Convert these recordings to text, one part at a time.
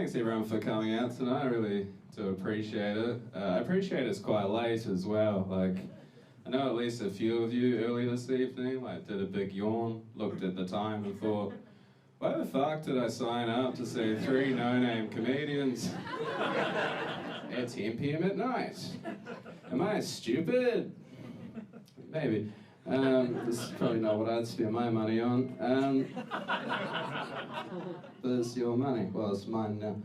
Thanks everyone for coming out tonight. I really do appreciate it. I appreciate it's quite late as well. Like, I know at least a few of you early this evening like did a big yawn, looked at the time and thought, why the fuck did I sign up to see 3 no-name comedians at 10 p.m. at night? Am I stupid? Maybe. This is probably not what I'd spend my money on. But it's your money. Well, it's mine now.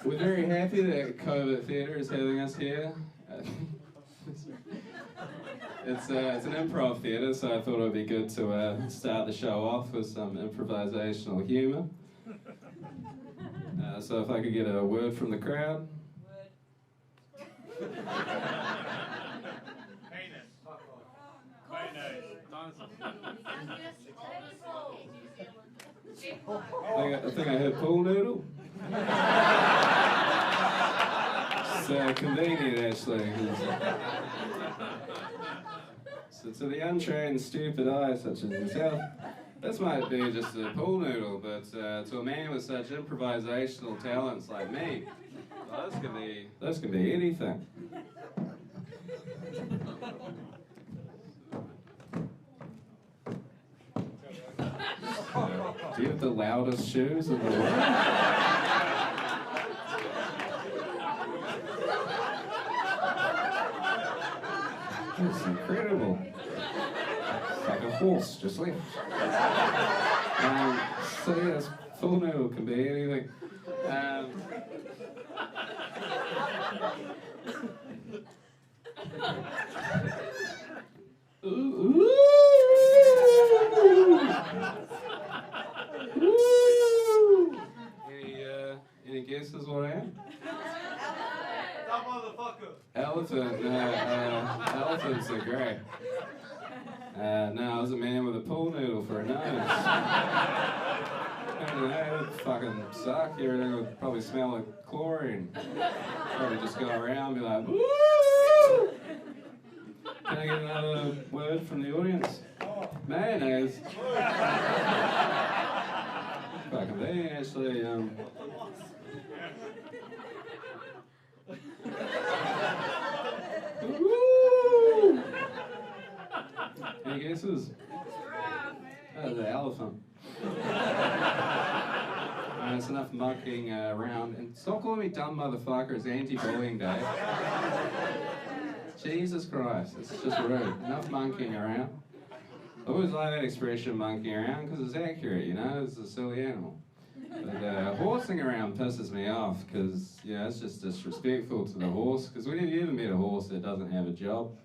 We're very happy that Covert Theatre is having us here. It's an improv theatre, so I thought it would be good to start the show off with some improvisational humour. So if I could get a word from the crowd. I think I heard pool noodle. It's convenient actually. So to the untrained stupid eye such as yourself, this might be just a pool noodle, but to a man with such improvisational talents like me, well, this can be anything. Do you have the loudest shoes in the world? It's incredible. It's like a horse, just left. So yes, full noodle can be anything. Any guesses what I am? That motherfucker. Elephant. Elephants are great. No, I was a man with a pool noodle for a nose. I don't know, it would fucking suck. Everything would probably smell like chlorine. Probably just go around and be like, woo! Can I get another word from the audience? Mayonnaise. Quite convenient, actually. Woo! Any guesses? The elephant. It's enough monkeying around. And stop calling me dumb motherfucker. It's anti-bullying day. Jesus Christ, it's just rude. Enough monkeying around. I always like that expression, monkeying around, because it's accurate, you know? It's a silly animal. But horsing around pisses me off, because, you know, it's just disrespectful to the horse. Because when have you ever met a horse that doesn't have a job?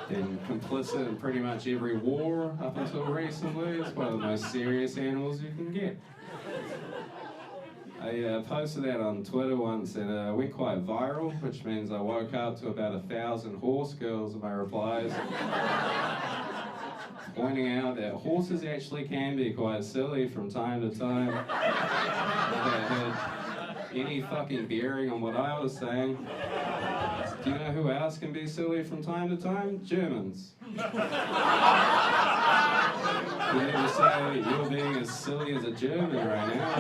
Been complicit in pretty much every war up until recently. It's one of the most serious animals you can get. I posted that on Twitter once and it went quite viral, which means I woke up to about 1,000 horse girls in my replies, pointing out that horses actually can be quite silly from time to time. That had any fucking bearing on what I was saying. Do you know who else can be silly from time to time? Germans. You never say you're being as silly as a German right now.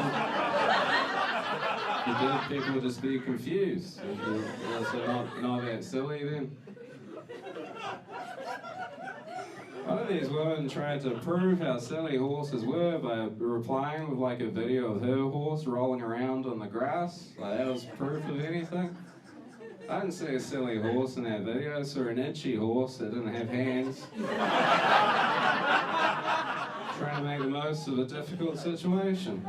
If you did, people would just be confused. So not that silly then. One of these women tried to prove how silly horses were by replying with like a video of her horse rolling around on the grass. Like that was proof of anything. I didn't see a silly horse in that video. I saw an itchy horse that didn't have hands. Trying to make the most of a difficult situation.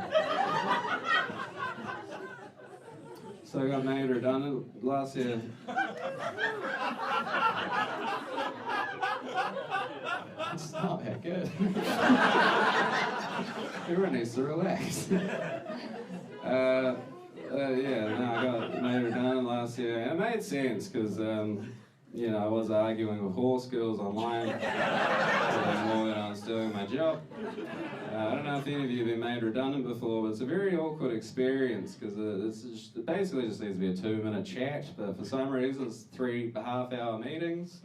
So I got made redundant last year. It's not that good. Everyone needs to relax. I got made redundant last year. And it made sense because, you know, I was arguing with horse girls online more than I was doing my job. I don't know if any of you have been made redundant before, but it's a very awkward experience because it basically just needs to be a 2-minute chat, but for some reason it's 3.5-hour meetings,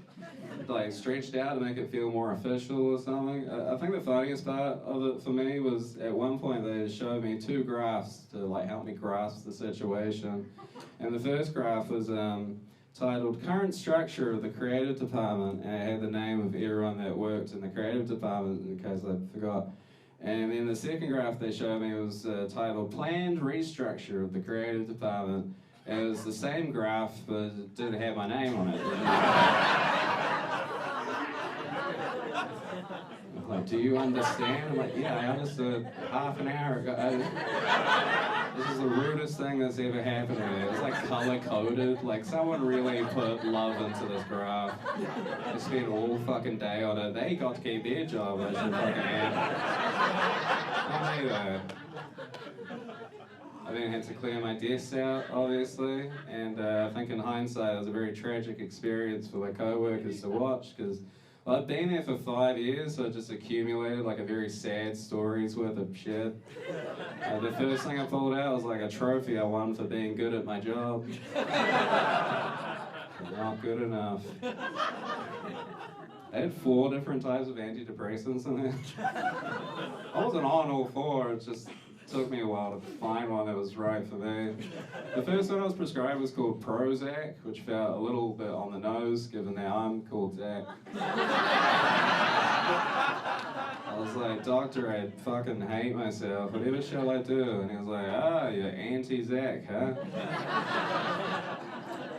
like stretched out to make it feel more official or something. I think the funniest part of it for me was at one point they showed me 2 graphs to like help me grasp the situation, and the first graph was titled Current Structure of the Creative Department, and it had the name of everyone that worked in the creative department in case I forgot. And then the second graph they showed me was titled Planned Restructure of the Creative Department. And it was the same graph, but it didn't have my name on it. I'm like, do you understand? I'm like, yeah, I understood half an hour ago. This is the rudest thing that's ever happened to me. It's like color-coded. Like, someone really put love into this graph. They spent all fucking day on it. They got to keep their job. I should fucking have. Not me, though. I then had to clear my desk out, obviously. And I think in hindsight, it was a very tragic experience for my co-workers to watch, because well, I'd been there for 5 years, so I just accumulated like a very sad story's worth of shit. The first thing I pulled out was like a trophy I won for being good at my job. Not good enough. I had 4 different types of antidepressants in there. I wasn't on all 4, it just took me a while to find one that was right for me. The first one I was prescribed was called Prozac, which felt a little bit on the nose, given that I'm called Zach. I was like, doctor, I fucking hate myself. Whatever shall I do? And he was like, you're anti-Zach, huh?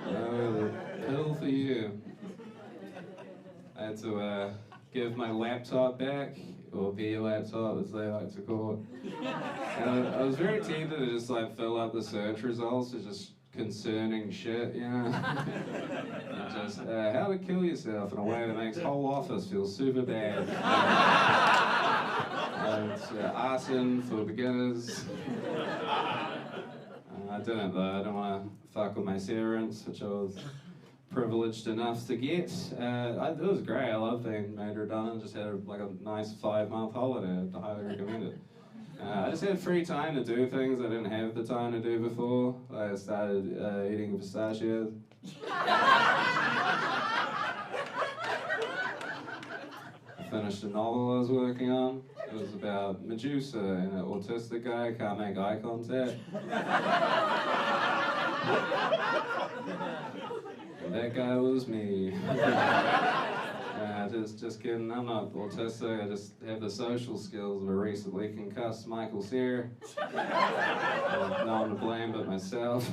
Oh, the pill for you. I had to give my laptop back, or their laptop as they like to call it. And I was very tempted to just like fill up the search results with just concerning shit, you know? And just how to kill yourself in a way that makes whole office feel super bad. It's arson for beginners. I didn't though, I don't want to fuck with my severance, which I was privileged enough to get. It was great, I love being made redundant, just had a nice 5-month holiday, I'd highly recommend it. I just had free time to do things I didn't have the time to do before. I started eating pistachios. I finished a novel I was working on. It was about Medusa and an autistic guy can't make eye contact. That guy was me. Just kidding, I'm not autistic, I just have the social skills of a recently concussed Michael Cera. No one to blame but myself.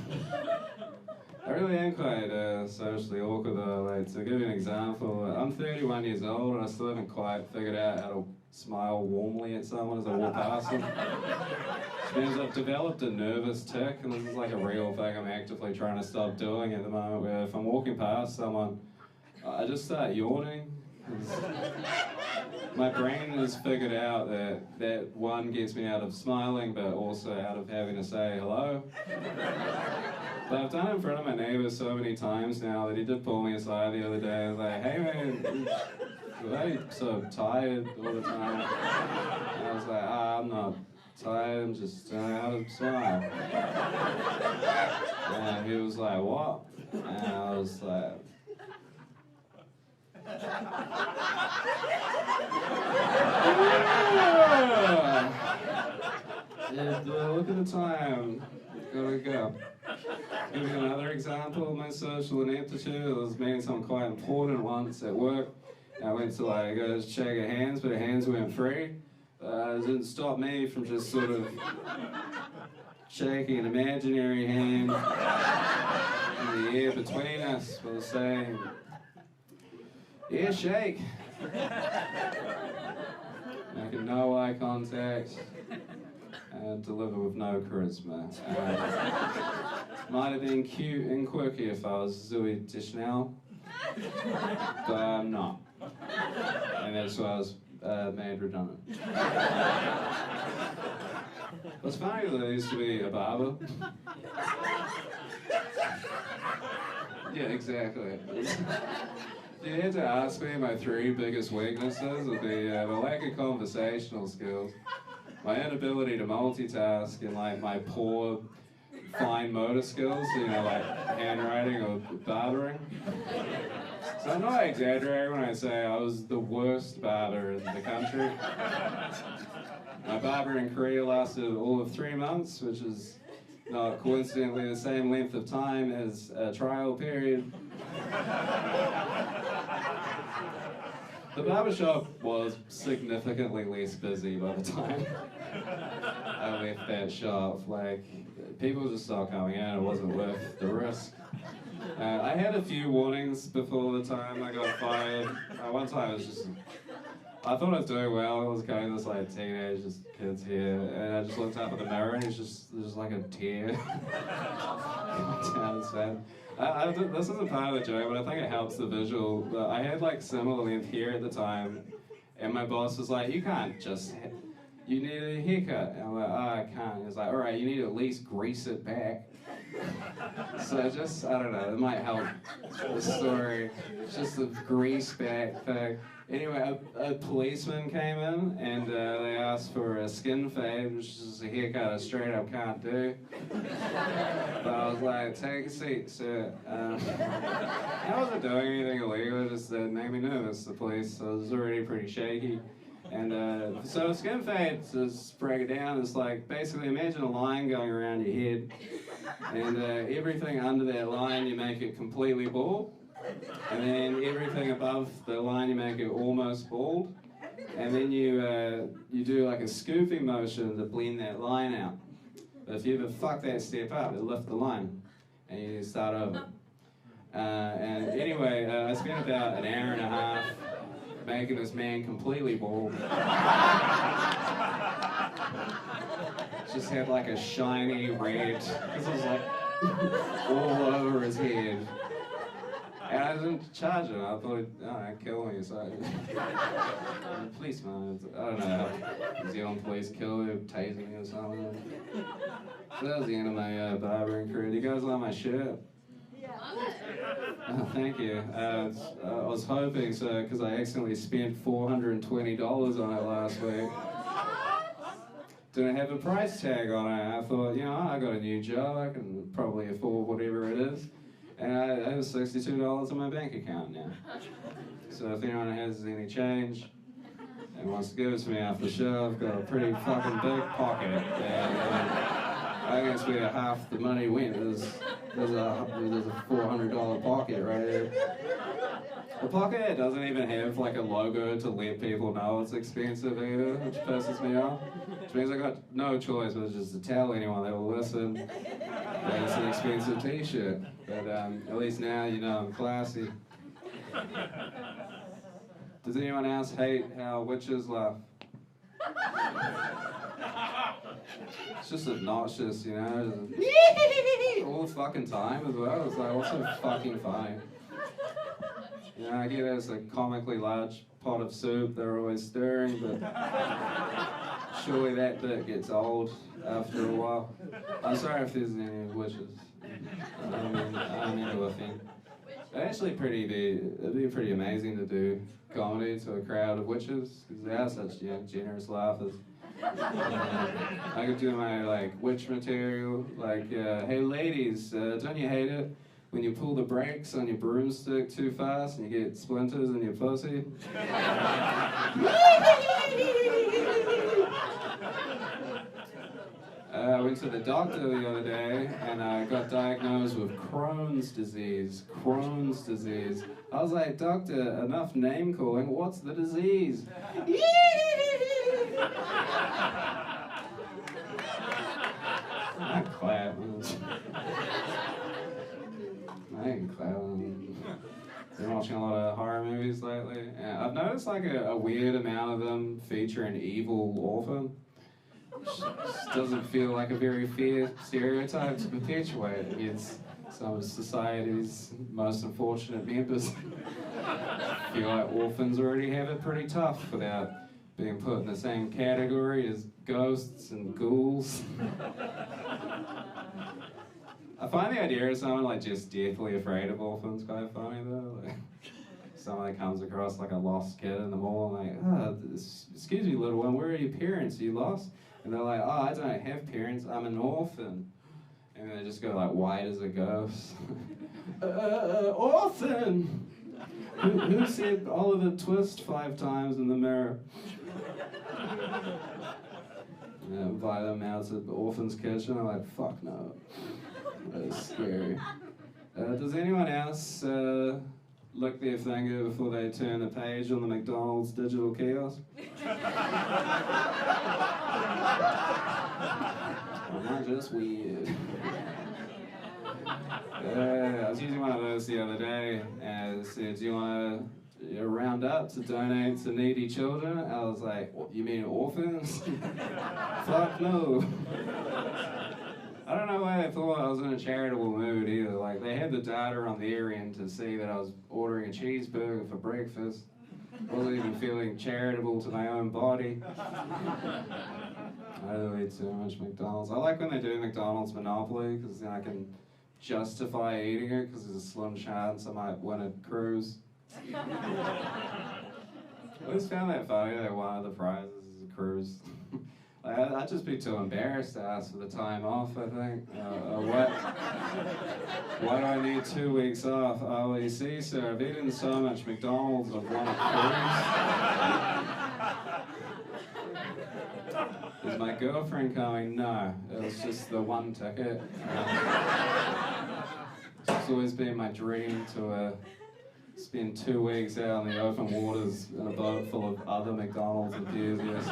I really am quite socially awkward though. Like, to give you an example, I'm 31 years old and I still haven't quite figured out how to smile warmly at someone as I walk past them. Which means I've developed a nervous tick, and this is like a real thing I'm actively trying to stop doing at the moment, where if I'm walking past someone, I just start yawning. My brain has figured out that one gets me out of smiling, but also out of having to say hello. But I've done it in front of my neighbour so many times now that he did pull me aside the other day. I was like, hey man, why are you so tired all the time? And I was like, I'm not tired, I'm just out of smile. And he was like, what? And I was like, look at the time. Gotta go. Give you another example of my social ineptitude. I was meeting something quite important once at work. I went to go to shake her hands, but her hands weren't free. It didn't stop me from just sort of shaking an imaginary hand in the air between us while saying, yeah, shake. Making no eye contact and deliver with no charisma. Might have been cute and quirky if I was Zooey Deschanel, but I'm not. And that's why I was made redundant. What's funny is I used to be a barber. Yeah, exactly. If you had to ask me, my 3 biggest weaknesses would be the lack of conversational skills, my inability to multitask, and like my poor fine motor skills, you know, like handwriting or barbering. So I'm not exaggerating when I say I was the worst barber in the country. My barbering career lasted all of 3 months, which is not coincidentally the same length of time as a trial period. The barbershop was significantly less busy by the time I left that shop. Like, people just stopped coming in, it wasn't worth the risk. I had a few warnings before the time I got fired. One time it was just, I thought I was doing well. I was kind of this like teenage, just kids here, and I just looked up at the mirror and it's just there's like a tear down his face. This isn't part of the joke, but I think it helps the visual. I had like similar length hair at the time, and my boss was like, "You can't just, you need a haircut." And I'm like, "Oh, I can't." He's like, "All right, you need to at least grease it back." So just, I don't know, it might help the story. It's just a grease back thing. Anyway, a policeman came in and they asked for a skin fade, which is a haircut I straight up can't do. But I was like, "Take a seat, sir." I wasn't doing anything illegal, it just made me nervous, the police. So I was already pretty shaky. And so a skin fade, to break it down, is like basically imagine a line going around your head, and everything under that line you make it completely bald, and then everything above the line you make it almost bald, and then you do like a scooping motion to blend that line out. But if you ever fuck that step up, it'll lift the line, and you start over. And anyway, I spent about an hour and a half making this man completely bald. Just had like a shiny red, because it was like all over his head. And I didn't charge him. I thought, I'd kill me. So the policeman, I don't know, New Zealand police kill you, tasing you or something. So that was the end of my barbering career. Do you guys like my shirt? Oh, thank you. I was hoping so, because I accidentally spent $420 on it last week. Didn't have a price tag on it. I thought, I got a new job, I can probably afford whatever it is. And I have $62 in my bank account now. So if anyone has any change and wants to give it to me after the show, I've got a pretty fucking big pocket. And I guess where half the money went. There's a $400 pocket right here. The pocket doesn't even have like a logo to let people know it's expensive either, which pisses me off. Which means I got no choice but just to tell anyone that will listen that it's an expensive t-shirt. But at least now you know I'm classy. Does anyone else hate how witches laugh? It's just obnoxious, all the fucking time as well. It's like, what's so fucking funny? I get it's a comically large pot of soup they're always stirring, but surely that bit gets old after a while. I'm sorry if there's any witches. I don't mean to offend. It'd be pretty amazing to do comedy to a crowd of witches, because they are such generous laughers. I could do my witch material, hey ladies, don't you hate it when you pull the brakes on your broomstick too fast and you get splinters in your pussy? I went to the doctor the other day and I got diagnosed with Crohn's disease. Crohn's disease. I was like, "Doctor, enough name calling, what's the disease?" I clap. I can clap. Been watching a lot of horror movies lately. And I've noticed a weird amount of them feature an evil orphan. Just doesn't feel like a very fair stereotype to perpetuate against some of society's most unfortunate members. I feel like orphans already have it pretty tough without being put in the same category as ghosts and ghouls. I find the idea of someone like just deathly afraid of orphans kind of funny though. Like, someone that comes across like a lost kid in the mall, and like, oh, excuse me, little one, where are your parents? Are you lost? And they're like, oh, I don't have parents, I'm an orphan. And they just go like white as a ghost. Orphan! Who said Oliver Twist 5 times in the mirror? Invite them out to the orphan's kitchen. I'm like, fuck no. That's scary. Does anyone else look their finger before they turn the page on the McDonald's digital kiosk? I'm not just weird. I was using one of those the other day, and it said, do you want to round up to donate to needy children? I was like, you mean orphans? Fuck no. I don't know why they thought I was in a charitable mood either. Like, they had the data on their end to see that I was ordering a cheeseburger for breakfast. Wasn't even feeling charitable to my own body. I don't eat too much McDonald's. I like when they do McDonald's Monopoly, because then I can justify eating it, because there's a slim chance I might win a cruise. I always found that funny that one of the prizes is a cruise. Like, I'd just be too embarrassed to ask for the time off, I think. Why do I need 2 weeks off? Oh, well, you see, sir, I've eaten so much McDonald's, I've won a cruise. Is my girlfriend coming? No, it was just the one ticket. It's always been my dream to spend 2 weeks out on the open waters in a boat full of other McDonald's enthusiasts.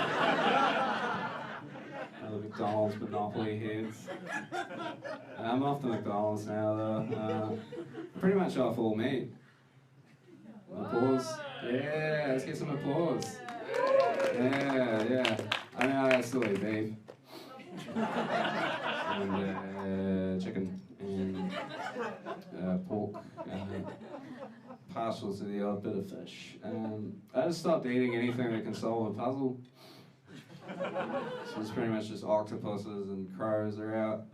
Other McDonald's Monopoly heads. I'm off to McDonald's now though. Pretty much off all meat. Applause. Yeah, let's get some applause. Yeah. I mean, I still eat beef. And chicken. And pork. Partial to the odd bit of fish. I just stopped eating anything that can solve a puzzle. So it's pretty much just octopuses and crows are out.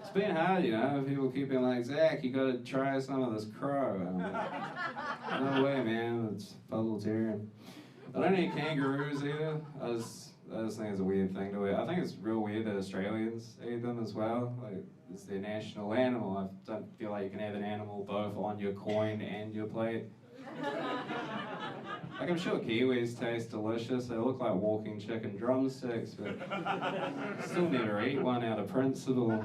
It's been hard, you know. People keep being like, Zach, you gotta try some of this crow. I'm like, no way, man. It's puzzletarian. I don't eat kangaroos either. I just think it's a weird thing to eat. I think it's real weird that Australians eat them as well. Like, it's their national animal. I don't feel like you can have an animal both on your coin and your plate. Like, I'm sure Kiwis taste delicious. They look like walking chicken drumsticks, but still never eat one out of principle.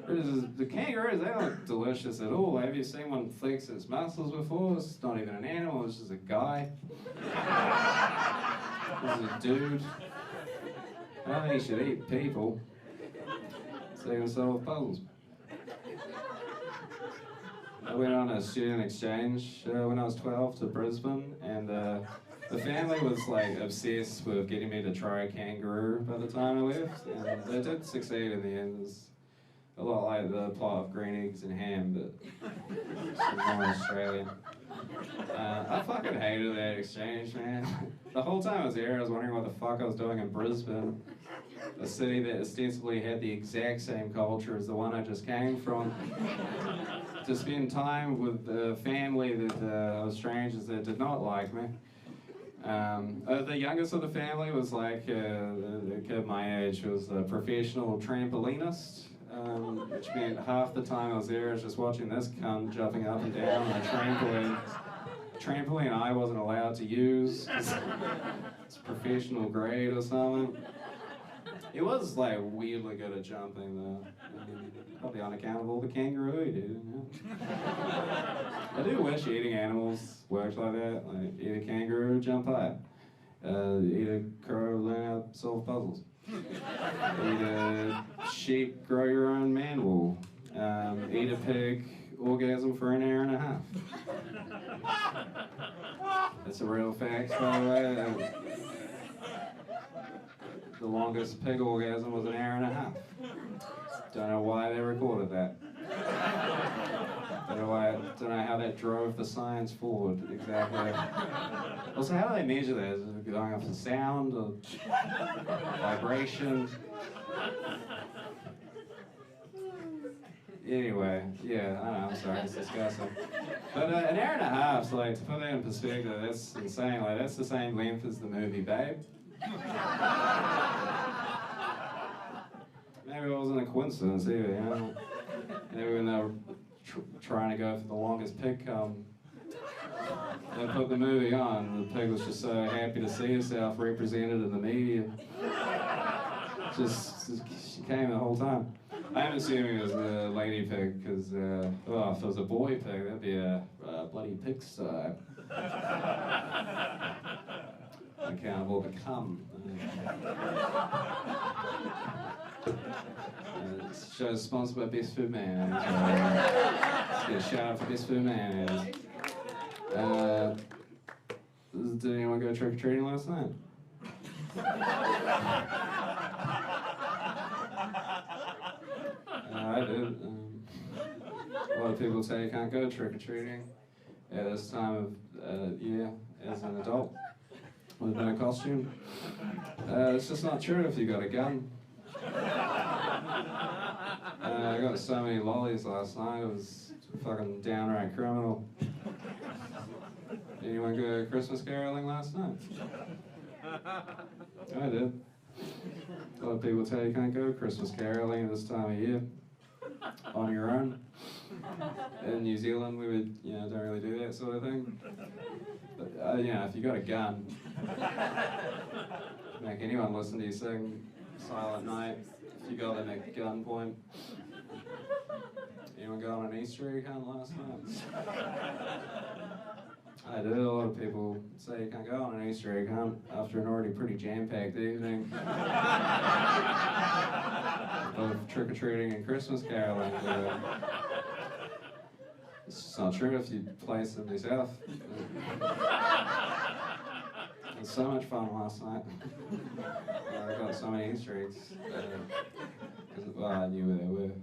Whereas the kangaroos, they don't look delicious at all. Have you seen one flex its muscles before? It's not even an animal, it's just a guy. This is a dude. I don't think he should eat people, so he can solve puzzles. I went on a student exchange when I was 12 to Brisbane, and the family was like obsessed with getting me to try a kangaroo by the time I left, and they did succeed in the end. It was a lot like the plot of Green Eggs and Ham, but it's more Australian. I fucking hated that exchange, man. The whole time I was there, I was wondering what the fuck I was doing in Brisbane, a city that ostensibly had the exact same culture as the one I just came from. To spend time with the family that of strangers that did not like me. The youngest of the family was like a kid my age, who was a professional trampolinist, which meant half the time I was there I was just watching this cunt jumping up and down on a trampoline I wasn't allowed to use. It's professional grade or something. He was like weirdly good at jumping though. Probably unaccountable the kangaroo he did, you know? I do wish eating animals worked like that. Like, eat a kangaroo, jump high. Eat a crow, learn how to solve puzzles. Eat a sheep, grow your own man wool. Eat a pig, orgasm for an hour and a half. That's a real fact, by the way. The longest pig orgasm was an hour and a half. Don't know why they recorded that. Don't know how that drove the science forward exactly. Also, how do they measure that? Is it going off the sound or vibration? Anyway, yeah, I know, I'm sorry, it's disgusting. But an hour and a half, like, to put that in perspective, that's insane. Like, that's the same length as the movie Babe. Maybe it wasn't a coincidence either, you know? Maybe when they were trying to go for the longest pig they put the movie on, the pig was just so happy to see herself represented in the media. She came the whole time. I'm assuming it was a lady pig, because, well, if it was a boy pig, that'd be a bloody pigsty. Accountable to come. Show sponsored by Best Food Man. Let's get a shout out for Best Food Man. Did anyone go trick-or-treating last night? I did. A lot of people say you can't go trick-or-treating at this time of year as an adult with no costume. It's just not true if you got a gun. I got so many lollies last night, it was fucking downright criminal. Anyone go Christmas caroling last night? I did. A lot of people tell you can't go Christmas caroling this time of year on your own. In New Zealand, we would, don't really do that sort of thing. But, if you got a gun, make anyone listen to you sing Silent Night, if you got them at gunpoint. Anyone go on an Easter egg hunt last night? I do. A lot of people say you can't go on an Easter egg hunt after an already pretty jam-packed evening of trick-or-treating and Christmas caroling. It's just not true if you place them yourself. It was so much fun last night. I got so many Easter eggs. Well, I knew where they were.